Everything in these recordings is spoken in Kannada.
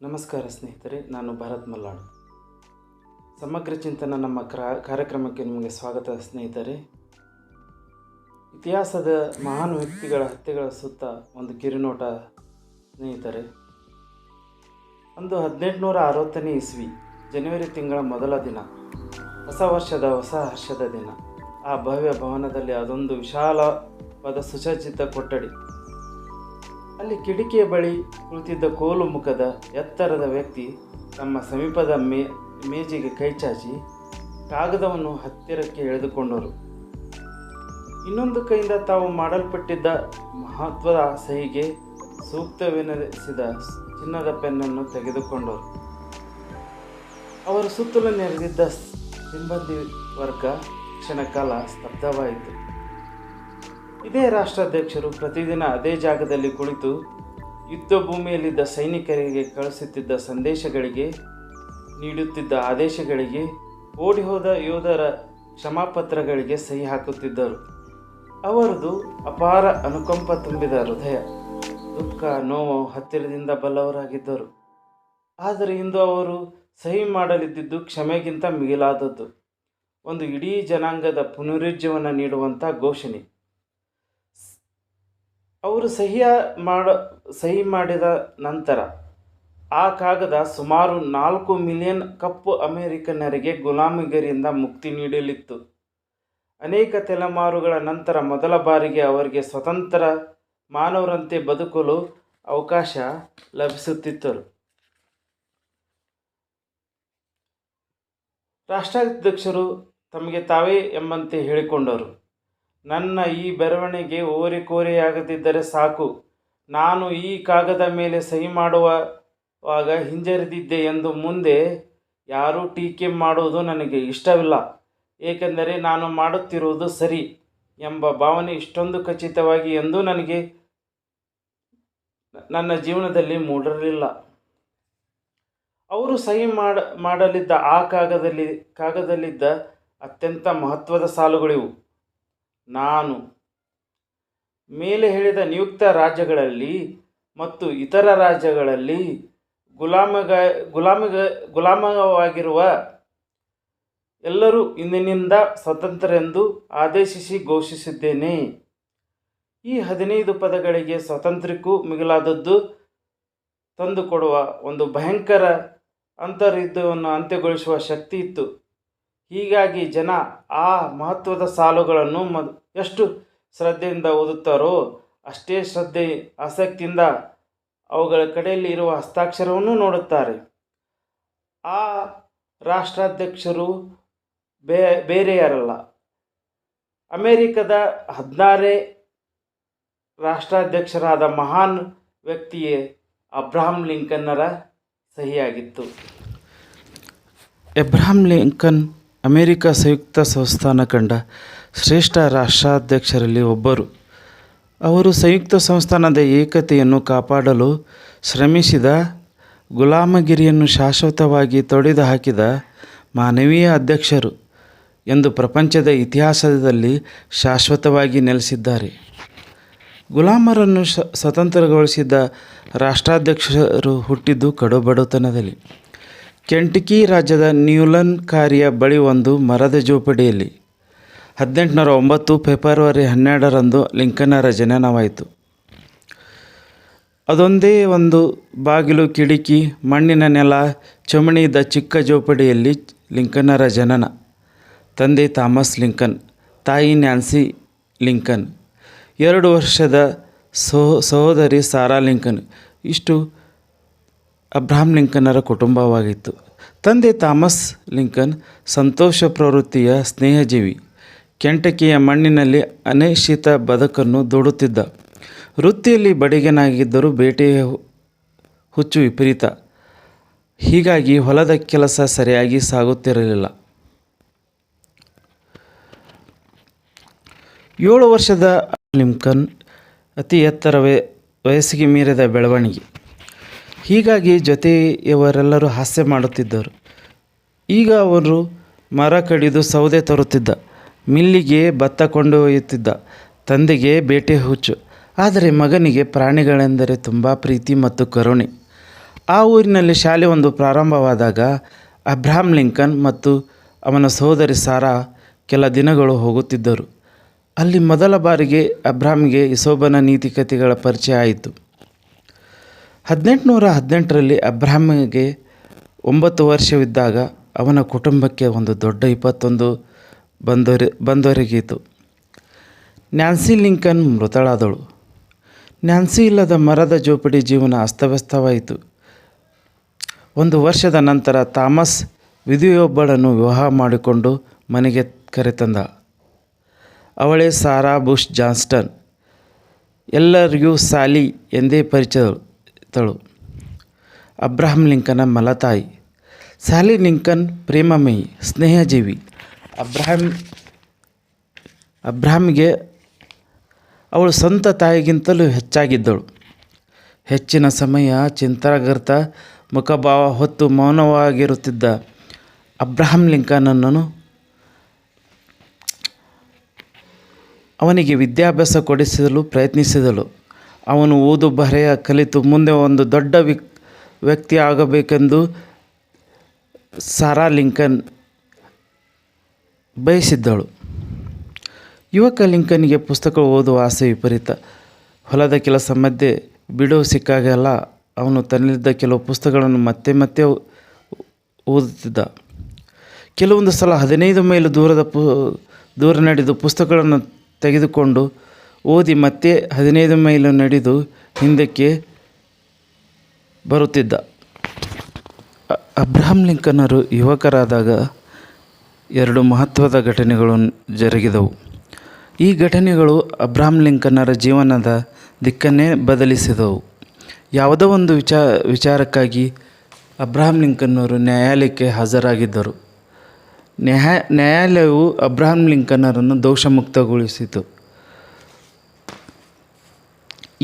ನಮಸ್ಕಾರ ಸ್ನೇಹಿತರೆ, ನಾನು ಭರತ್ ಮಲ್ಲಾಡ್. ಸಮಗ್ರ ಚಿಂತನ ನಮ್ಮ ಕಾರ್ಯಕ್ರಮಕ್ಕೆ ನಿಮಗೆ ಸ್ವಾಗತ ಸ್ನೇಹಿತರೆ. ಇತಿಹಾಸದ ಮಹಾನ್ ವ್ಯಕ್ತಿಗಳ ಹತ್ಯೆಗಳ ಸುತ್ತ ಒಂದು ಕಿರುನೋಟ ಸ್ನೇಹಿತರೆ. ಅಂದು 1860ನೇ ಇಸ್ವಿ ಜನವರಿ ತಿಂಗಳ ಮೊದಲ ದಿನ, ಹೊಸ ಹರ್ಷದ ದಿನ. ಆ ಭವ್ಯ ಭವನದಲ್ಲಿ ಅದೊಂದು ವಿಶಾಲವಾದ ಸುಸಜ್ಜಿತ ಕೊಠಡಿ. ಅಲ್ಲಿ ಕಿಟಕಿಯ ಬಳಿ ಕುಳಿತಿದ್ದ ಕೋಲು ಮುಖದ ಎತ್ತರದ ವ್ಯಕ್ತಿ ತಮ್ಮ ಸಮೀಪದ ಮೇಜಿಗೆ ಕೈಚಾಚಿ ಕಾಗದವನ್ನು ಹತ್ತಿರಕ್ಕೆ ಎಳೆದುಕೊಂಡರು. ಇನ್ನೊಂದು ಕೈಯಿಂದ ತಾವು ಮಾಡಲ್ಪಟ್ಟಿದ್ದ ಮಹತ್ವದ ಸಹಿಗೆ ಸೂಕ್ತವೆನಿಸಿದ ಚಿನ್ನದ ಪೆನ್ನನ್ನು ತೆಗೆದುಕೊಂಡರು. ಅವರ ಸುತ್ತಲೂ ನೆರೆದಿದ್ದ ಸಿಬ್ಬಂದಿ ವರ್ಗ ಕ್ಷಣಕಾಲ ಸ್ತಬ್ಧವಾಯಿತು. ಇದೇ ರಾಷ್ಟ್ರಾಧ್ಯಕ್ಷರು ಪ್ರತಿದಿನ ಅದೇ ಜಾಗದಲ್ಲಿ ಕುಳಿತು ಯುದ್ಧ ಭೂಮಿಯಲ್ಲಿದ್ದ ಸೈನಿಕರಿಗೆ ಕಳಿಸುತ್ತಿದ್ದ ಸಂದೇಶಗಳಿಗೆ, ನೀಡುತ್ತಿದ್ದ ಆದೇಶಗಳಿಗೆ, ಓಡಿಹೋದ ಯೋಧರ ಕ್ಷಮಾಪತ್ರಗಳಿಗೆ ಸಹಿ ಹಾಕುತ್ತಿದ್ದರು. ಅವರದು ಅಪಾರ ಅನುಕಂಪ ತುಂಬಿದ ಹೃದಯ, ದುಃಖ, ನೋವು ಹತ್ತಿರದಿಂದ ಬಲ್ಲವರಾಗಿದ್ದರು. ಆದರೆ ಇಂದು ಅವರು ಸಹಿ ಮಾಡಲಿದ್ದುದು ಕ್ಷಮೆಗಿಂತ ಮಿಗಿಲಾದದ್ದು, ಒಂದು ಇಡೀ ಜನಾಂಗದ ಪುನರುಜ್ಜೀವನ ನೀಡುವಂಥ ಘೋಷಣೆ. ಅವರು ಸಹಿ ಮಾಡಿದ ನಂತರ ಆ ಕಾಗದ ಸುಮಾರು 4 ಮಿಲಿಯನ್ ಕಪ್ಪು ಅಮೆರಿಕನ್ನರಿಗೆ ಗುಲಾಮಗಿರಿಯಿಂದ ಮುಕ್ತಿ ನೀಡಲಿತ್ತು. ಅನೇಕ ತಲೆಮಾರುಗಳ ನಂತರ ಮೊದಲ ಬಾರಿಗೆ ಅವರಿಗೆ ಸ್ವತಂತ್ರ ಮಾನವರಂತೆ ಬದುಕಲು ಅವಕಾಶ ಲಭಿಸುತ್ತಿತ್ತು. ರಾಷ್ಟ್ರಾಧ್ಯಕ್ಷರು ತಮಗೆ ತಾವೇ ಎಂಬಂತೆ ಹೇಳಿಕೊಂಡರು, ನನ್ನ ಈ ಬರವಣಿಗೆ ಓರೆಕೋರೆಯಾಗದಿದ್ದರೆ ಸಾಕು. ನಾನು ಈ ಕಾಗದ ಮೇಲೆ ಸಹಿ ಮಾಡುವಾಗ ಹಿಂಜರಿದಿದ್ದೆ ಎಂದು ಮುಂದೆ ಯಾರೂ ಟೀಕೆ ಮಾಡುವುದು ನನಗೆ ಇಷ್ಟವಿಲ್ಲ. ಏಕೆಂದರೆ ನಾನು ಮಾಡುತ್ತಿರುವುದು ಸರಿ ಎಂಬ ಭಾವನೆ ಇಷ್ಟೊಂದು ಖಚಿತವಾಗಿ ಎಂದು ನನಗೆ ನನ್ನ ಜೀವನದಲ್ಲಿ ಮೂಡಿರಲಿಲ್ಲ. ಅವರು ಸಹಿ ಮಾಡಲಿದ್ದ ಆ ಕಾಗದಲ್ಲಿದ್ದ ಅತ್ಯಂತ ಮಹತ್ವದ ಸಾಲುಗಳಿವು. ನಾನು ಮೇಲೆ ಹೇಳಿದ ನಿಯುಕ್ತ ರಾಜ್ಯಗಳಲ್ಲಿ ಮತ್ತು ಇತರ ರಾಜ್ಯಗಳಲ್ಲಿ ಗುಲಾಮವಾಗಿರುವ ಎಲ್ಲರೂ ಇಂದಿನಿಂದ ಸ್ವತಂತ್ರರೆಂದು ಆದೇಶಿಸಿ ಘೋಷಿಸಿದ್ದೇನೆ. ಈ 15 ಪದಗಳಿಗೆ ಸ್ವಾತಂತ್ರ್ಯಕ್ಕೂ ಮಿಗಿಲಾದದ್ದು ತಂದುಕೊಡುವ ಒಂದು ಭಯಂಕರ ಅಂತರ್ಯುದ್ಧವನ್ನು ಅಂತ್ಯಗೊಳಿಸುವ ಶಕ್ತಿ ಇತ್ತು. ಹೀಗಾಗಿ ಜನ ಆ ಮಹತ್ವದ ಸಾಲುಗಳನ್ನು ಎಷ್ಟು ಶ್ರದ್ಧೆಯಿಂದ ಓದುತ್ತಾರೋ ಅಷ್ಟೇ ಆಸಕ್ತಿಯಿಂದ ಅವುಗಳ ಕಡೆಯಲ್ಲಿ ಇರುವ ಹಸ್ತಾಕ್ಷರವನ್ನು ನೋಡುತ್ತಾರೆ. ಆ ರಾಷ್ಟ್ರಾಧ್ಯಕ್ಷರು ಬೇರೆ ಯಾರಲ್ಲ, ಅಮೆರಿಕದ 16ನೇ ರಾಷ್ಟ್ರಾಧ್ಯಕ್ಷರಾದ ಮಹಾನ್ ವ್ಯಕ್ತಿಯೇ ಅಬ್ರಹಾಂ ಲಿಂಕನ್ನರ ಸಹಿಯಾಗಿತ್ತು. ಅಬ್ರಹಾಂ ಲಿಂಕನ್ ಅಮೆರಿಕ ಸಂಯುಕ್ತ ಸಂಸ್ಥಾನ ಕಂಡ ಶ್ರೇಷ್ಠ ರಾಷ್ಟ್ರಾಧ್ಯಕ್ಷರಲ್ಲಿ ಒಬ್ಬರು. ಅವರು ಸಂಯುಕ್ತ ಸಂಸ್ಥಾನದ ಏಕತೆಯನ್ನು ಕಾಪಾಡಲು ಶ್ರಮಿಸಿದ, ಗುಲಾಮಗಿರಿಯನ್ನು ಶಾಶ್ವತವಾಗಿ ತೊಡೆದು ಹಾಕಿದ ಮಾನವೀಯ ಅಧ್ಯಕ್ಷರು ಎಂದು ಪ್ರಪಂಚದ ಇತಿಹಾಸದಲ್ಲಿ ಶಾಶ್ವತವಾಗಿ ನೆಲೆಸಿದ್ದಾರೆ. ಗುಲಾಮರನ್ನು ಸ್ವತಂತ್ರಗೊಳಿಸಿದ ರಾಷ್ಟ್ರಾಧ್ಯಕ್ಷರು ಹುಟ್ಟಿದ್ದು ಕಡುಬಡತನದಲ್ಲಿ. ಕೆಂಟಕಿ ರಾಜ್ಯದ ನ್ಯೂಲನ್ ಕಾರಿಯ ಬಳಿ ಒಂದು ಮರದ ಜೋಪಡಿಯಲ್ಲಿ 1809 ಫೆಬ್ರವರಿ 12ರಂದು ಲಿಂಕನ್ನರ ಜನನವಾಯಿತು. ಅದೊಂದೇ ಒಂದು ಬಾಗಿಲು, ಕಿಟಕಿ, ಮಣ್ಣಿನ ನೆಲ, ಚಮಣಿ ಇದ್ದ ಚಿಕ್ಕ ಜೋಪಡಿಯಲ್ಲಿ ಲಿಂಕನ್ನರ ಜನನ. ತಂದೆ ಥಾಮಸ್ ಲಿಂಕನ್, ತಾಯಿ ನ್ಯಾನ್ಸಿ ಲಿಂಕನ್, 2 ವರ್ಷದ ಸಹೋದರಿ ಸಾರಾ ಲಿಂಕನ್. ಇಷ್ಟು ಅಬ್ರಹಾಂ ಲಿಂಕನ್ನರ ಕುಟುಂಬವಾಗಿತ್ತು. ತಂದೆ ಥಾಮಸ್ ಲಿಂಕನ್ ಸಂತೋಷ ಪ್ರವೃತ್ತಿಯ ಸ್ನೇಹಜೀವಿ. ಕೆಂಟಕಿಯ ಮಣ್ಣಿನಲ್ಲಿ ಅನಿಶ್ಚಿತ ಬದುಕನ್ನು ದೂಡುತ್ತಿದ್ದ. ವೃತ್ತಿಯಲ್ಲಿ ಬಡಿಗನಾಗಿದ್ದರೂ ಬೇಟೆಯ ಹುಚ್ಚು ವಿಪರೀತ. ಹೀಗಾಗಿ ಹೊಲದ ಕೆಲಸ ಸರಿಯಾಗಿ ಸಾಗುತ್ತಿರಲಿಲ್ಲ. 7 ವರ್ಷದ ಲಿಂಕನ್ ಅತಿ ಎತ್ತರ, ವಯಸ್ಸಿಗೆ ಮೀರಿದ ಬೆಳವಣಿಗೆ. ಹೀಗಾಗಿ ಜೊತೆಯವರೆಲ್ಲರೂ ಹಾಸ್ಯ ಮಾಡುತ್ತಿದ್ದರು. ಈಗ ಅವರು ಮರ ಕಡಿದು ಸೌದೆ ತರುತ್ತಿದ್ದ, ಮಿಲ್ಲಿಗೆ ಭತ್ತ ಕೊಂಡೊಯ್ಯುತ್ತಿದ್ದ. ತಂದೆಗೆ ಬೇಟೆ ಹುಚ್ಚು, ಆದರೆ ಮಗನಿಗೆ ಪ್ರಾಣಿಗಳೆಂದರೆ ತುಂಬ ಪ್ರೀತಿ ಮತ್ತು ಕರುಣೆ. ಆ ಊರಿನಲ್ಲಿ ಶಾಲೆ ಒಂದು ಪ್ರಾರಂಭವಾದಾಗ ಅಬ್ರಹಾಂ ಲಿಂಕನ್ ಮತ್ತು ಅವನ ಸಹೋದರಿ ಸಾರಾ ಕೆಲ ದಿನಗಳು ಹೋಗುತ್ತಿದ್ದರು. ಅಲ್ಲಿ ಮೊದಲ ಬಾರಿಗೆ ಅಬ್ರಹಾಂಗೆ ಇಸೋಬನ ನೀತಿಕತೆಗಳ ಪರಿಚಯ ಆಯಿತು. 1818ರಲ್ಲಿ ಅಬ್ರಹಾಂಗೆ 9 ವರ್ಷವಿದ್ದಾಗ ಅವನ ಕುಟುಂಬಕ್ಕೆ ಒಂದು ದೊಡ್ಡ ವಿಪತ್ತೊಂದು ಬಂದೊರಗಿತು. ನ್ಯಾನ್ಸಿ ಲಿಂಕನ್ ಮೃತಳಾದಳು. ನ್ಯಾನ್ಸಿ ಇಲ್ಲದ ಮರದ ಜೋಪಡಿ ಜೀವನ ಅಸ್ತವ್ಯಸ್ತವಾಯಿತು. 1 ವರ್ಷದ ನಂತರ ಥಾಮಸ್ ವಿಧವೆಯೊಬ್ಬಳನ್ನು ವಿವಾಹ ಮಾಡಿಕೊಂಡು ಮನೆಗೆ ಕರೆತಂದ. ಅವಳೇ ಸಾರಾ ಬುಷ್ ಜಾನ್ಸ್ಟನ್. ಎಲ್ಲರಿಗೂ ಸಾಲಿ ಎಂದೇ ಪರಿಚಿತಳು. ಅಬ್ರಹಾಂ ಲಿಂಕನ್ನ ಮಲತಾಯಿ. Sally Lincoln ಪ್ರೇಮಮಯಿ, ಸ್ನೇಹಜೀವಿ. ಅಬ್ರಹಾಂಗೆ ಅವಳು ಸ್ವಂತ ತಾಯಿಗಿಂತಲೂ ಹೆಚ್ಚಾಗಿದ್ದಳು. ಹೆಚ್ಚಿನ ಸಮಯ ಚಿಂತಾಗರ್ತ ಮುಖಭಾವ ಹೊತ್ತು ಮೌನವಾಗಿರುತ್ತಿದ್ದ ಅಬ್ರಹಾಂ ಲಿಂಕನನ್ನು ಅವನಿಗೆ ವಿದ್ಯಾಭ್ಯಾಸ ಕೊಡಿಸಲು ಪ್ರಯತ್ನಿಸಿದಳು. ಅವನು ಓದು ಬರೆಯ ಕಲಿತು ಮುಂದೆ ಒಂದು ದೊಡ್ಡ ವ್ಯಕ್ತಿ ಆಗಬೇಕೆಂದು ಸಾರಾ ಲಿಂಕನ್ ಬಯಸಿದ್ದಳು. ಯುವಕ ಲಿಂಕನ್ಗೆ ಪುಸ್ತಕ ಓದುವ ಆಸೆ ವಿಪರೀತ. ಹೊಲದ ಕೆಲಸ ಮಧ್ಯೆ ಬಿಡುವು ಸಿಕ್ಕಾಗೆಲ್ಲ ಅವನು ತನ್ನಲ್ಲಿದ್ದ ಕೆಲವು ಪುಸ್ತಕಗಳನ್ನು ಮತ್ತೆ ಮತ್ತೆ ಓದುತ್ತಿದ್ದ. ಕೆಲವೊಂದು ಸಲ 15 ಮೈಲು ದೂರ ನಡೆದು ಪುಸ್ತಕಗಳನ್ನು ತೆಗೆದುಕೊಂಡು ಓದಿ ಮತ್ತೆ 15 ಮೈಲು ನಡೆದು ಹಿಂದಕ್ಕೆ ಬರುತ್ತಿದ್ದ. ಅಬ್ರಹಾಂ ಲಿಂಕನ್ನರು ಯುವಕರಾದಾಗ 2 ಮಹತ್ವದ ಘಟನೆಗಳು ಜರುಗಿದವು. ಈ ಘಟನೆಗಳು ಅಬ್ರಹಾಂ ಲಿಂಕನ್ನರ ಜೀವನದ ದಿಕ್ಕನ್ನೇ ಬದಲಿಸಿದವು. ಯಾವುದೋ ಒಂದು ವಿಚಾರಕ್ಕಾಗಿ ಅಬ್ರಹಾಂ ಲಿಂಕನ್ನರು ನ್ಯಾಯಾಲಯಕ್ಕೆ ಹಾಜರಾಗಿದ್ದರು. ನ್ಯಾಯಾಲಯವು ಅಬ್ರಹಾಂ ಲಿಂಕನ್ನರನ್ನು ದೋಷಮುಕ್ತಗೊಳಿಸಿತು.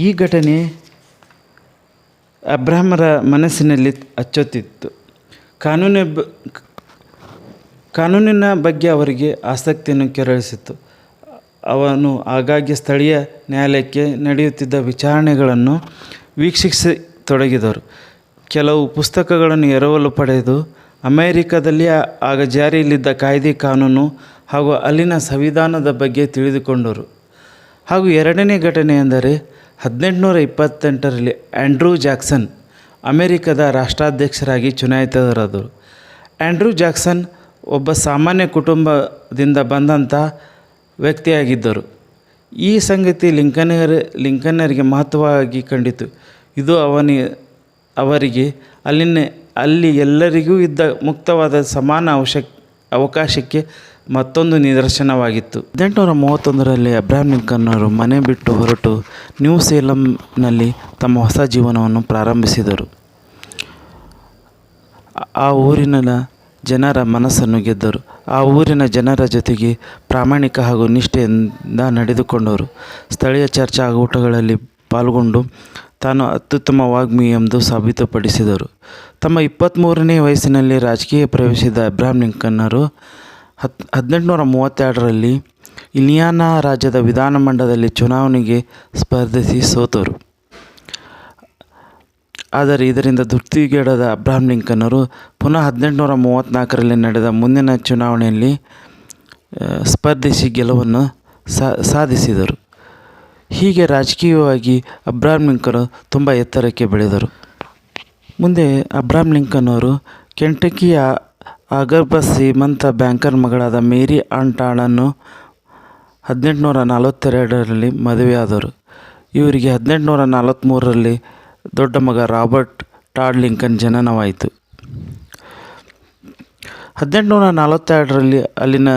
ಈ ಘಟನೆ ಅಬ್ರಹಾಮರ ಮನಸ್ಸಿನಲ್ಲಿ ಅಚ್ಚೊತ್ತಿತ್ತು. ಕಾನೂನಿನ ಬಗ್ಗೆ ಅವರಿಗೆ ಆಸಕ್ತಿಯನ್ನು ಕೆರಳಿಸಿತು. ಅವನು ಆಗಾಗ್ಗೆ ಸ್ಥಳೀಯ ನ್ಯಾಯಾಲಯಕ್ಕೆ ನಡೆಯುತ್ತಿದ್ದ ವಿಚಾರಣೆಗಳನ್ನು ವೀಕ್ಷಿಸತೊಡಗಿದರು. ಕೆಲವು ಪುಸ್ತಕಗಳನ್ನು ಎರವಲು ಪಡೆದು ಅಮೆರಿಕದಲ್ಲಿ ಆಗ ಜಾರಿಯಲ್ಲಿದ್ದ ಕಾಯ್ದೆ ಕಾನೂನು ಹಾಗೂ ಅಲ್ಲಿನ ಸಂವಿಧಾನದ ಬಗ್ಗೆ ತಿಳಿದುಕೊಂಡರು. ಹಾಗೂ ಎರಡನೇ ಘಟನೆ ಎಂದರೆ 1828ರಲ್ಲಿ ಆಂಡ್ರೂ ಜಾಕ್ಸನ್ ಅಮೆರಿಕದ ರಾಷ್ಟ್ರಾಧ್ಯಕ್ಷರಾಗಿ ಚುನಾಯಿತರಾದರು. ಆಂಡ್ರೂ ಜಾಕ್ಸನ್ ಒಬ್ಬ ಸಾಮಾನ್ಯ ಕುಟುಂಬದಿಂದ ಬಂದಂಥ ವ್ಯಕ್ತಿಯಾಗಿದ್ದರು. ಈ ಸಂಗತಿ ಲಿಂಕನ್ನರಿಗೆ ಮಹತ್ವವಾಗಿ ಕಂಡಿತು. ಇದು ಅವರಿಗೆ ಅಲ್ಲಿ ಎಲ್ಲರಿಗೂ ಇದ್ದ ಮುಕ್ತವಾದ ಸಮಾನ ಅವಕಾಶಕ್ಕೆ ಮತ್ತೊಂದು ನಿದರ್ಶನವಾಗಿತ್ತು. 1831ರಲ್ಲಿ ಅಬ್ರಹಾಂ ಲಿಂಕನ್ನರು ಮನೆ ಬಿಟ್ಟು ಹೊರಟು ನ್ಯೂ ಸೇಲಂನಲ್ಲಿ ತಮ್ಮ ಹೊಸ ಜೀವನವನ್ನು ಪ್ರಾರಂಭಿಸಿದರು. ಆ ಊರಿನ ಜನರ ಮನಸ್ಸನ್ನು ಗೆದ್ದರು. ಆ ಊರಿನ ಜನರ ಜೊತೆಗೆ ಪ್ರಾಮಾಣಿಕ ಹಾಗೂ ನಿಷ್ಠೆಯಿಂದ ನಡೆದುಕೊಂಡರು. ಸ್ಥಳೀಯ ಚರ್ಚಾಗೂಟಗಳಲ್ಲಿ ಪಾಲ್ಗೊಂಡು ತಾನು ಅತ್ಯುತ್ತಮ ವಾಗ್ಮಿ ಎಂದು ಸಾಬೀತುಪಡಿಸಿದರು. ತಮ್ಮ 23ನೇ ವಯಸ್ಸಿನಲ್ಲಿ ರಾಜಕೀಯ ಪ್ರವೇಶಿಸಿದ ಅಬ್ರಹಾಂ ಲಿಂಕನ್ನರು 1832ರಲ್ಲಿ ಇಲಿಯಾನಾ ರಾಜ್ಯದ ವಿಧಾನಮಂಡಲದಲ್ಲಿ ಚುನಾವಣೆಗೆ ಸ್ಪರ್ಧಿಸಿ ಸೋತರು. ಆದರೆ ಇದರಿಂದ ತೃಪ್ತಿಗೆಡದ ಅಬ್ರಹಾಂ ಲಿಂಕನ್ನರು ಪುನಃ 1834ರಲ್ಲಿ ನಡೆದ ಮುಂದಿನ ಚುನಾವಣೆಯಲ್ಲಿ ಸ್ಪರ್ಧಿಸಿ ಗೆಲುವನ್ನು ಸಾಧಿಸಿದರು. ಹೀಗೆ ರಾಜಕೀಯವಾಗಿ ಅಬ್ರಹಾಂ ಲಿಂಕನ್ ತುಂಬ ಎತ್ತರಕ್ಕೆ ಬೆಳೆದರು. ಮುಂದೆ ಅಬ್ರಹಾಂ ಲಿಂಕನ್ನರು ಕೆಂಟಕಿಯ ಅಗರ್ಭ ಶ್ರೀಮಂತ ಬ್ಯಾಂಕರ್ ಮಗಳಾದ ಮೇರಿ ಆಂಟಾಳನ್ನು 1842ರಲ್ಲಿ ಮದುವೆಯಾದರು. ಇವರಿಗೆ 1843ರಲ್ಲಿ ದೊಡ್ಡ ಮಗ ರಾಬರ್ಟ್ ಟಾಡ್ ಲಿಂಕನ್ ಜನನವಾಯಿತು. 1842ರಲ್ಲಿ ಅಲ್ಲಿನ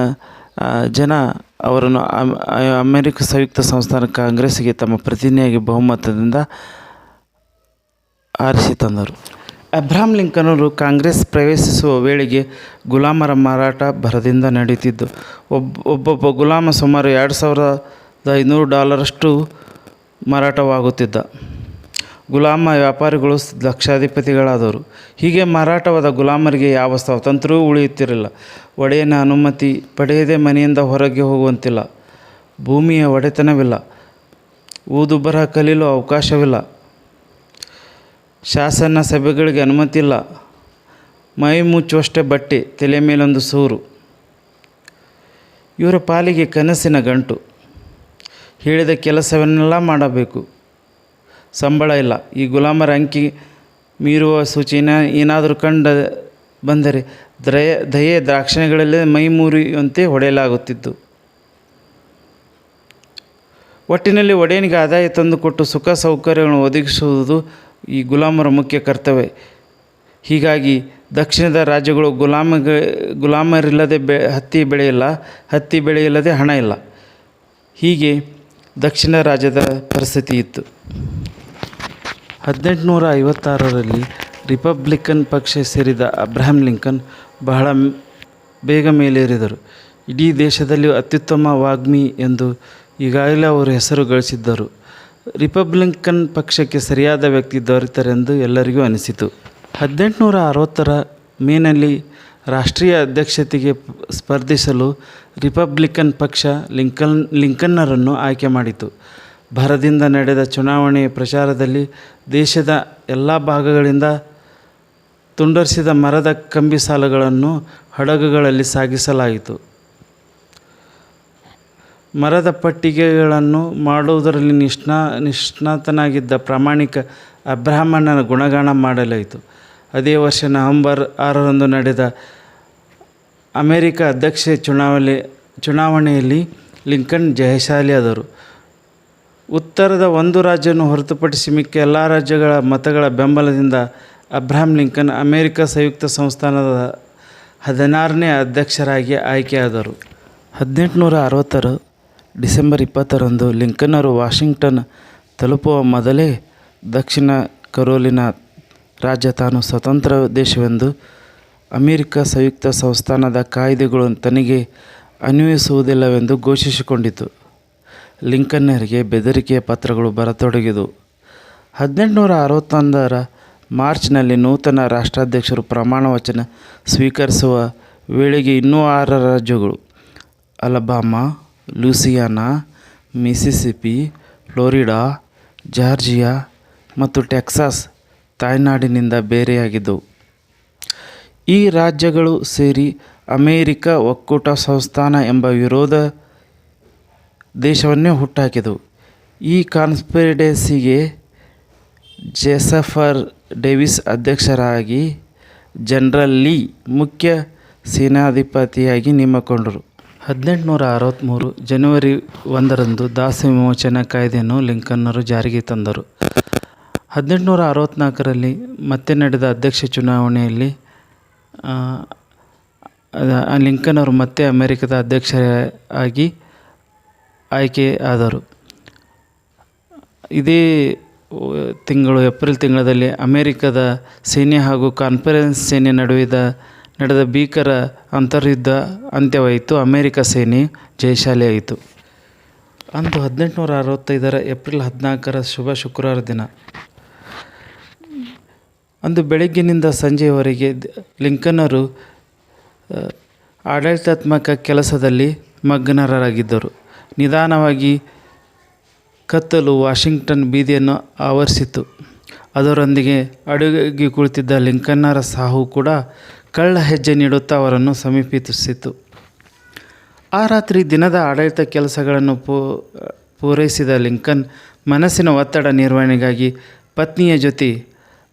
ಜನ ಅವರನ್ನು ಅಮೆರಿಕ ಸಂಯುಕ್ತ ಸಂಸ್ಥಾನ ಕಾಂಗ್ರೆಸ್ಸಿಗೆ ತಮ್ಮ ಪ್ರತಿನಿಧಿಯಾಗಿ ಬಹುಮತದಿಂದ ಆರಿಸಿ ತಂದರು. ಅಬ್ರಹಾಂ ಲಿಂಕನ್ನರು ಕಾಂಗ್ರೆಸ್ ಪ್ರವೇಶಿಸುವ ವೇಳೆಗೆ ಗುಲಾಮರ ಮಾರಾಟ ಭರದಿಂದ ನಡೆಯುತ್ತಿದ್ದು, ಒಬ್ಬೊಬ್ಬ ಗುಲಾಮ ಸುಮಾರು $2,500 ಮಾರಾಟವಾಗುತ್ತಿದ್ದ. ಗುಲಾಮ ವ್ಯಾಪಾರಿಗಳು ಲಕ್ಷಾಧಿಪತಿಗಳಾದವರು. ಹೀಗೆ ಮಾರಾಟವಾದ ಗುಲಾಮರಿಗೆ ಯಾವ ಸ್ವಾತಂತ್ರ್ಯವೂ ಉಳಿಯುತ್ತಿರಲಿಲ್ಲ. ಒಡೆಯನ ಅನುಮತಿ ಪಡೆಯದೆ ಮನೆಯಿಂದ ಹೊರಗೆ ಹೋಗುವಂತಿಲ್ಲ. ಭೂಮಿಯ ಒಡೆತನವಿಲ್ಲ. ಓದು ಬರಹ ಕಲಿಯಲು ಅವಕಾಶವಿಲ್ಲ. ಶಾಸನ ಸಭೆಗಳಿಗೆ ಅನುಮತಿ ಇಲ್ಲ. ಮೈ ಮುಚ್ಚುವಷ್ಟೇ ಬಟ್ಟೆ, ತಲೆ ಮೇಲೊಂದು ಸೂರು. ಇವರ ಪಾಲಿಗೆ ಕನಸಿನ ಗಂಟು. ಹೇಳಿದ ಕೆಲಸವನ್ನೆಲ್ಲ ಮಾಡಬೇಕು. ಸಂಬಳ ಇಲ್ಲ. ಈ ಗುಲಾಮರ ಅಂಕಿ ಮೀರುವ ಸೂಚನೆ ಏನಾದರೂ ಬಂದರೆ ದಯೆ ದಾಕ್ಷಿಣ್ಯಗಳಲ್ಲೇ ಮೈ ಮುರಿಯುವಂತೆ ಹೊಡೆಯಲಾಗುತ್ತಿತ್ತು. ಒಟ್ಟಿನಲ್ಲಿ ಒಡೆಯನಿಗೆ ಆದಾಯ ತಂದುಕೊಟ್ಟು ಸುಖ ಸೌಕರ್ಯಗಳನ್ನು ಒದಗಿಸುವುದು ಈ ಗುಲಾಮರ ಮುಖ್ಯ ಕರ್ತವ್ಯ. ಹೀಗಾಗಿ ದಕ್ಷಿಣದ ರಾಜ್ಯಗಳು ಗುಲಾಮರಿಲ್ಲದೆ ಹತ್ತಿ ಬೆಳೆಯಿಲ್ಲ, ಹತ್ತಿ ಬೆಳೆಯಿಲ್ಲದೆ ಹಣ ಇಲ್ಲ. ಹೀಗೆ ದಕ್ಷಿಣ ರಾಜ್ಯದ ಪರಿಸ್ಥಿತಿ ಇತ್ತು. 1856ರಲ್ಲಿ ರಿಪಬ್ಲಿಕನ್ ಪಕ್ಷ ಸೇರಿದ ಅಬ್ರಹಾಂ ಲಿಂಕನ್ ಬಹಳ ಬೇಗ ಮೇಲೇರಿದರು. ಇಡೀ ದೇಶದಲ್ಲಿ ಅತ್ಯುತ್ತಮ ವಾಗ್ಮಿ ಎಂದು ಈಗಾಗಲೇ ಅವರು ಹೆಸರು ಗಳಿಸಿದ್ದರು. ರಿಪಬ್ಲಿಕನ್ ಪಕ್ಷಕ್ಕೆ ಸರಿಯಾದ ವ್ಯಕ್ತಿ ದೊರೆತರೆಂದು ಎಲ್ಲರಿಗೂ ಅನಿಸಿತು. 1860ರ ಮೇನಲ್ಲಿ ರಾಷ್ಟ್ರೀಯ ಅಧ್ಯಕ್ಷತೆಗೆ ಸ್ಪರ್ಧಿಸಲು ರಿಪಬ್ಲಿಕನ್ ಪಕ್ಷ ಲಿಂಕನ್ನರನ್ನು ಆಯ್ಕೆ ಮಾಡಿತು. ಭರದಿಂದ ನಡೆದ ಚುನಾವಣೆಯ ಪ್ರಚಾರದಲ್ಲಿ ದೇಶದ ಎಲ್ಲ ಭಾಗಗಳಿಂದ ತುಂಡರಿಸಿದ ಮರದ ಕಂಬಿ ಸಾಲುಗಳನ್ನು ಹಡಗುಗಳಲ್ಲಿ ಸಾಗಿಸಲಾಯಿತು. ಮರದ ಪಟ್ಟಿಗೆಗಳನ್ನು ಮಾಡುವುದರಲ್ಲಿ ನಿಷ್ಣಾತನಾಗಿದ್ದ ಪ್ರಾಮಾಣಿಕ ಅಬ್ರಹಾಮನ ಗುಣಗಾನ ಮಾಡಲಾಯಿತು. ಅದೇ ವರ್ಷ ನವೆಂಬರ್ 6ರಂದು ನಡೆದ ಅಮೆರಿಕ ಅಧ್ಯಕ್ಷ ಚುನಾವಣೆಯಲ್ಲಿ ಲಿಂಕನ್ ಜಯಶಾಲಿಯಾದರು. ಉತ್ತರದ ಒಂದು ರಾಜ್ಯವನ್ನು ಹೊರತುಪಡಿಸಿ ಮಿಕ್ಕ ಎಲ್ಲ ರಾಜ್ಯಗಳ ಮತಗಳ ಬೆಂಬಲದಿಂದ ಅಬ್ರಹಾಂ ಲಿಂಕನ್ ಅಮೆರಿಕ ಸಂಯುಕ್ತ ಸಂಸ್ಥಾನದ 16ನೇ ಅಧ್ಯಕ್ಷರಾಗಿ ಆಯ್ಕೆಯಾದರು. 1860 ಡಿಸೆಂಬರ್ 20ರಂದು ಲಿಂಕನ್ನರು ವಾಷಿಂಗ್ಟನ್ ತಲುಪುವ ಮೊದಲೇ ದಕ್ಷಿಣ ಕರೋಲಿನಾ ರಾಜ್ಯ ತಾನು ಸ್ವತಂತ್ರ ದೇಶವೆಂದು, ಅಮೆರಿಕ ಸಂಯುಕ್ತ ಸಂಸ್ಥಾನದ ಕಾಯ್ದೆಗಳು ತನಗೆ ಅನ್ವಯಿಸುವುದಿಲ್ಲವೆಂದು ಘೋಷಿಸಿಕೊಂಡಿತು. ಲಿಂಕನ್ನರಿಗೆ ಬೆದರಿಕೆಯ ಪತ್ರಗಳು ಬರತೊಡಗಿದವು. 1861ರ ಮಾರ್ಚ್ನಲ್ಲಿ ನೂತನ ರಾಷ್ಟ್ರಾಧ್ಯಕ್ಷರು ಪ್ರಮಾಣ ವಚನ ಸ್ವೀಕರಿಸುವ ವೇಳೆಗೆ ಇನ್ನೂ 6 ರಾಜ್ಯಗಳು ಅಲಬಾಮಾ, ಲೂಸಿಯಾನಾ, ಮಿಸಿಸಿಪಿ, ಫ್ಲೋರಿಡಾ, ಜಾರ್ಜಿಯಾ ಮತ್ತು ಟೆಕ್ಸಾಸ್ ತಾಯ್ನಾಡಿನಿಂದ ಬೇರೆಯಾಗಿದ್ದವು. ಈ ರಾಜ್ಯಗಳು ಸೇರಿ ಅಮೇರಿಕ ಒಕ್ಕೂಟ ಸಂಸ್ಥಾನ ಎಂಬ ವಿರೋಧ ದೇಶವನ್ನೇ ಹುಟ್ಟಾಕಿದವು. ಈ ಕಾನ್ಸ್ಪಿರೆಸಿಗೆ ಜೋಸೆಫ್ ಡೇವಿಸ್ ಅಧ್ಯಕ್ಷರಾಗಿ, ಜನರಲ್ ಲೀ ಮುಖ್ಯ ಸೇನಾಧಿಪತಿಯಾಗಿ ನೇಮಕೊಂಡರು. 1863 ಜನವರಿ 1ರಂದು ದಾಸ ವಿಮೋಚನಾ ಕಾಯ್ದೆಯನ್ನು ಲಿಂಕನ್ನರು ಜಾರಿಗೆ ತಂದರು. 1864ರಲ್ಲಿ ಮತ್ತೆ ನಡೆದ ಅಧ್ಯಕ್ಷ ಚುನಾವಣೆಯಲ್ಲಿ ಲಿಂಕನ್ನರು ಮತ್ತೆ ಅಮೆರಿಕದ ಅಧ್ಯಕ್ಷರಾಗಿ ಆಯ್ಕೆ ಆದರು. ಇದೇ ಏಪ್ರಿಲ್ ತಿಂಗಳಲ್ಲಿ ಅಮೆರಿಕದ ಸೇನೆ ಹಾಗೂ ಕಾನ್ಫರೆನ್ಸ್ ಸೇನೆ ನಡೆದ ಭೀಕರ ಅಂತರ್ಯುದ್ಧ ಅಂತ್ಯವಾಯಿತು. ಅಮೆರಿಕ ಸೇನೆ ಜಯಶಾಲಿಯಾಯಿತು. ಅಂದು 1865ರ ಏಪ್ರಿಲ್ 14ರ ಶುಭ ಶುಕ್ರವಾರ ದಿನ. ಅಂದು ಬೆಳಗ್ಗಿನಿಂದ ಸಂಜೆಯವರೆಗೆ ಲಿಂಕನ್ನರು ಆಡಳಿತಾತ್ಮಕ ಕೆಲಸದಲ್ಲಿ ಮಗ್ನರಾಗಿದ್ದರು. ನಿಧಾನವಾಗಿ ಕತ್ತಲು ವಾಷಿಂಗ್ಟನ್ ಬೀದಿಯನ್ನು ಆವರಿಸಿತು. ಅದರೊಂದಿಗೆ ಅಡುಗೆ ಕುಳಿತಿದ್ದ ಲಿಂಕನ್ನರ ಸಾವು ಕೂಡ ಕಳ್ಳ ಹೆಜ್ಜೆ ನೀಡುತ್ತಾ ಅವರನ್ನು ಸಮೀಪಿಸಿತು. ಆ ರಾತ್ರಿ ದಿನದ ಆಡಳಿತ ಕೆಲಸಗಳನ್ನು ಪೂರೈಸಿದ ಲಿಂಕನ್ ಮನಸ್ಸಿನ ಒತ್ತಡ ನಿರ್ವಹಣೆಗಾಗಿ ಪತ್ನಿಯ ಜೊತೆ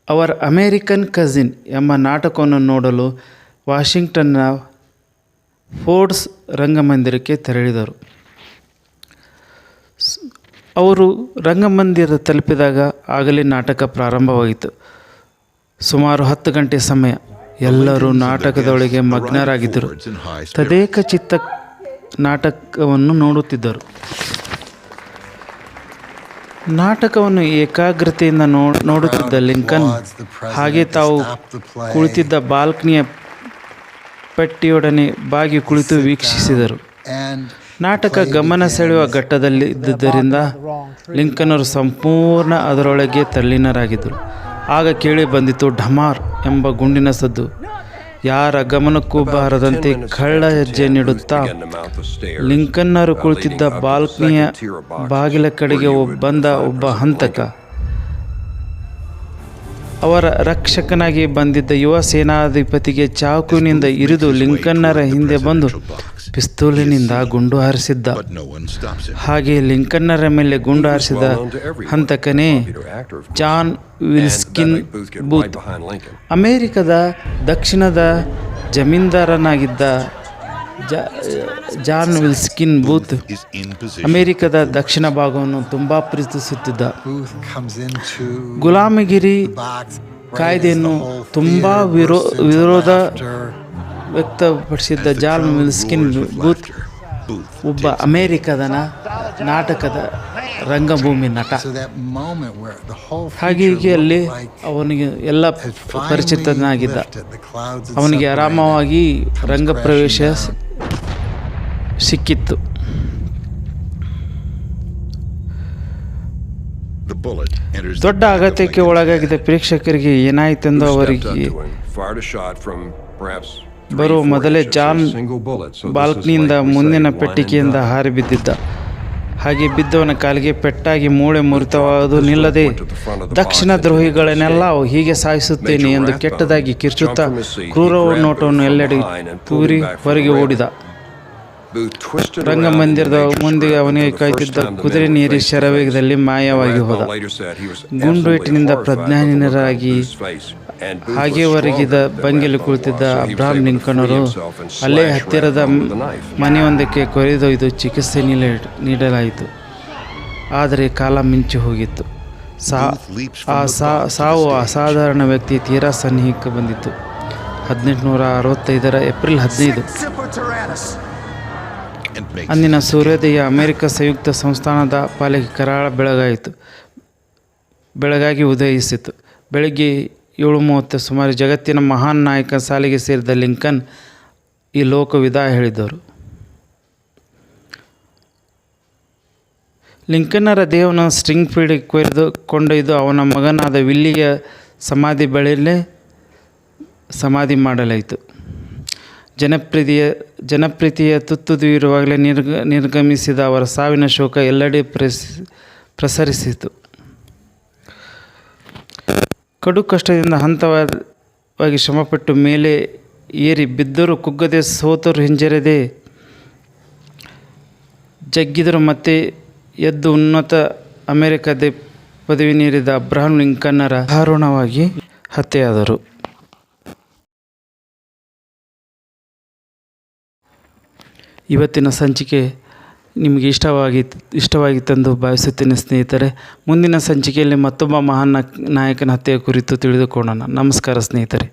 ಅವರ್ ಅಮೇರಿಕನ್ ಕಸಿನ್ ಎಂಬ ನಾಟಕವನ್ನು ನೋಡಲು ವಾಷಿಂಗ್ಟನ್ನ ಫೋರ್ಡ್ಸ್ ರಂಗಮಂದಿರಕ್ಕೆ ತೆರಳಿದರು. ಅವರು ರಂಗಮಂದಿರ ತಲುಪಿದಾಗ ಆಗಲೇ ನಾಟಕ ಪ್ರಾರಂಭವಾಯಿತು. ಸುಮಾರು 10 ಗಂಟೆ ಸಮಯ. ಎಲ್ಲರೂ ನಾಟಕದೊಳಗೆ ಮಗ್ನರಾಗಿದ್ದರು. ತದೇಕ ಚಿತ್ತ ನಾಟಕವನ್ನು ನೋಡುತ್ತಿದ್ದರು. ನಾಟಕವನ್ನು ಏಕಾಗ್ರತೆಯಿಂದ ನೋಡುತ್ತಿದ್ದ ಲಿಂಕನ್ ಹಾಗೆ ತಾವು ಕುಳಿತಿದ್ದ ಬಾಲ್ಕನಿಯ ಪಟ್ಟಿಯೊಡನೆ ಬಾಗಿ ಕುಳಿತು ವೀಕ್ಷಿಸಿದರು. ನಾಟಕ ಗಮನ ಸೆಳೆಯುವ ಘಟ್ಟದಲ್ಲಿದ್ದರಿಂದ ಲಿಂಕನ್ನರು ಸಂಪೂರ್ಣ ಅದರೊಳಗೆ ತಲ್ಲೀನರಾಗಿದ್ದರು. ಆಗ ಕೇಳಿ ಬಂದಿತು ಢಮಾರ್ ಎಂಬ ಗುಂಡಿನ ಸದ್ದು. ಯಾರ ಗಮನಕ್ಕೂ ಬಾರದಂತೆ ಕಳ್ಳ ಹೆಜ್ಜೆ ನೀಡುತ್ತಾ ಲಿಂಕನ್ನರು ಕುಳಿತಿದ್ದ ಬಾಲ್ಕನಿಯ ಬಾಗಿಲ ಕಡೆಗೆ ಬಂದ ಒಬ್ಬ ಹಂತಕ ಅವರ ರಕ್ಷಕನಾಗಿ ಬಂದಿದ್ದ ಯುವ ಸೇನಾಧಿಪತಿಗೆ ಚಾಕುವಿನಿಂದ ಇರಿದು ಲಿಂಕನ್ನರ ಹಿಂದೆ ಬಂದು ಪಿಸ್ತೂಲಿನಿಂದ ಗುಂಡು ಹಾರಿಸಿದ್ದ. ಹಾಗೆ ಲಿಂಕನ್ನರ ಮೇಲೆ ಗುಂಡು ಹಾರಿಸಿದ ಹಂತಕನೇ ಜಾನ್ ವಿಲ್ಕಿನ್ ಬೂತ್. ಅಮೆರಿಕದ ದಕ್ಷಿಣದ ಜಮೀನ್ದಾರನಾಗಿದ್ದ ಜಾನ್ ವಿಲ್ಕಿನ್ ಬೂತ್ ಅಮೆರಿಕದ ದಕ್ಷಿಣ ಭಾಗವನ್ನು ತುಂಬ ಪ್ರೀತಿಸುತ್ತಿದ್ದ. ಗುಲಾಮಗಿರಿ ಕಾಯ್ದೆಯನ್ನು ತುಂಬ ವಿರೋಧ ವ್ಯಕ್ತಪಡಿಸಿದ್ದ ಜಾನ್ ವಿಲ್ಕಿನ್ ಬೂತ್ ಒಬ್ಬ ಅಮೆರಿಕದ ನಾಟಕದ ರಂಗಭೂಮಿ ನಟ. ಹಾಗಾಗಿ ಅಲ್ಲಿ ಅವನಿಗೆ ಎಲ್ಲ ಪರಿಚಿತನಾಗಿದ್ದ. ಅವನಿಗೆ ಆರಾಮವಾಗಿ ರಂಗಪ್ರವೇಶ ಸಿಕ್ಕಿತ್ತು. ದೊಡ್ಡ ಅಗತ್ಯಕ್ಕೆ ಒಳಗಾಗಿದ್ದ ಪ್ರೇಕ್ಷಕರಿಗೆ ಏನಾಯಿತೆಂದು ಅವರಿಗೆ ಬರುವ ಮೊದಲೇ ಜಾನ್ ಬಾಲ್ಕನಿಯಿಂದ ಮುಂದಿನ ಪೆಟ್ಟಿಗೆಯಿಂದ ಹಾರಿ ಬಿದ್ದಿದ್ದ. ಹಾಗೆ ಬಿದ್ದವನ ಕಾಲಿಗೆ ಪೆಟ್ಟಾಗಿ ಮೂಳೆ ಮುರಿತವಾದು ನಿಲ್ಲದೆ ದಕ್ಷಿಣ ದ್ರೋಹಿಗಳನ್ನೆಲ್ಲ ಹೀಗೆ ಸಾಯಿಸುತ್ತೇನೆ ಎಂದು ಕೆಟ್ಟದಾಗಿ ಕಿರ್ಚುತ್ತಾ ಕ್ರೂರ ನೋಟವನ್ನು ಎಲ್ಲೆಡೆ ತೂರಿ ಹೊರಗೆ ಓಡಿದ. ರಂಗಮಂದಿರದ ಮುಂದೆ ಅವನಿಗೆ ಕಾಯ್ತಿದ್ದ ಕುದುರೆ ನೀರಿ ಶರವೇಗದಲ್ಲಿ ಮಾಯವಾಗಿ ಹೋದ. ಗುಂಡು ಏಟಿನಿಂದ ಪ್ರಜ್ಞಾಹೀನರಾಗಿ ಹಾಗೆ ಹೊರಗಿದ ಭಂಗಿಯಲ್ಲಿ ಕುಳಿತಿದ್ದ ಅಬ್ರಹಾಂ ಲಿಂಕನ್ನರು ಅಲ್ಲೇ ಹತ್ತಿರದ ಮನೆಯೊಂದಕ್ಕೆ ಕೊರೆದೊಯ್ದು ಚಿಕಿತ್ಸೆ ನೀಡಲಾಯಿತು. ಆದರೆ ಕಾಲ ಮಿಂಚಿ ಹೋಗಿತ್ತು. ಸಾವು ಅಸಾಧಾರಣ ವ್ಯಕ್ತಿ ತೀರಾ ಸನ್ನಿಹಿಕ್ಕೆ ಬಂದಿತ್ತು. 1865 ಏಪ್ರಿಲ್ 15 ಅಂದಿನ ಸೂರ್ಯೋದಯ ಅಮೆರಿಕ ಸಂಯುಕ್ತ ಸಂಸ್ಥಾನದ ಪಾಲಿಗೆ ಕರಾಳ ಬೆಳಗಾಗಿ ಉದಯಿಸಿತು. ಬೆಳಗ್ಗೆ 7:30 ಸುಮಾರು ಜಗತ್ತಿನ ಮಹಾನ್ ನಾಯಕ ಸಾಲಿಗೆ ಸೇರಿದ ಲಿಂಕನ್ ಈ ಲೋಕ ವಿದಾಯ ಹೇಳಿದರು. ಲಿಂಕನ್ನರ ದೇಹವನ್ನು ಸ್ಪ್ರಿಂಗ್ಫೀಲ್ಡ್ಗೆ ಕೊಂಡೊಯ್ದು ಅವನ ಮಗನಾದ ವಿಲ್ಲಿಗೆ ಸಮಾಧಿ ಬಳಿಯಲ್ಲೇ ಸಮಾಧಿ ಮಾಡಲಾಯಿತು. ಜನಪ್ರಿಯತೆಯ ತುತ್ತುದಿರುವಾಗಲೇ ನಿರ್ಗಮಿಸಿದ ಅವರ ಸಾವಿನ ಶೋಕ ಎಲ್ಲೆಡೆ ಪ್ರಸರಿಸಿತು. ಕಡು ಕಷ್ಟದಿಂದ ಹಂತವಾಗಿ ಶ್ರಮಪಟ್ಟು ಮೇಲೆ ಏರಿ ಬಿದ್ದರೂ ಕುಗ್ಗದೆ, ಸೋತರು ಹಿಂಜರಿದೆ, ಜಗ್ಗಿದರು ಮತ್ತೆ ಎದ್ದು ಉನ್ನತ ಅಮೆರಿಕದ ಪದವಿ ನೀಡಿದ ಅಬ್ರಹಾಂ ಲಿಂಕನ್ನರ ದಾರುಣವಾಗಿ ಹತ್ಯೆಯಾದರು. ಇವತ್ತಿನ ಸಂಚಿಕೆ ನಿಮಗೆ ಇಷ್ಟವಾಗಿತ್ತೆಂದು ಭಾವಿಸುತ್ತೇನೆ ಸ್ನೇಹಿತರೆ. ಮುಂದಿನ ಸಂಚಿಕೆಯಲ್ಲಿ ಮತ್ತೊಬ್ಬ ಮಹಾನ್ ನಾಯಕನ ಹತ್ಯೆಯ ಕುರಿತು ತಿಳಿದುಕೊಳ್ಳೋಣ. ನಮಸ್ಕಾರ ಸ್ನೇಹಿತರೆ.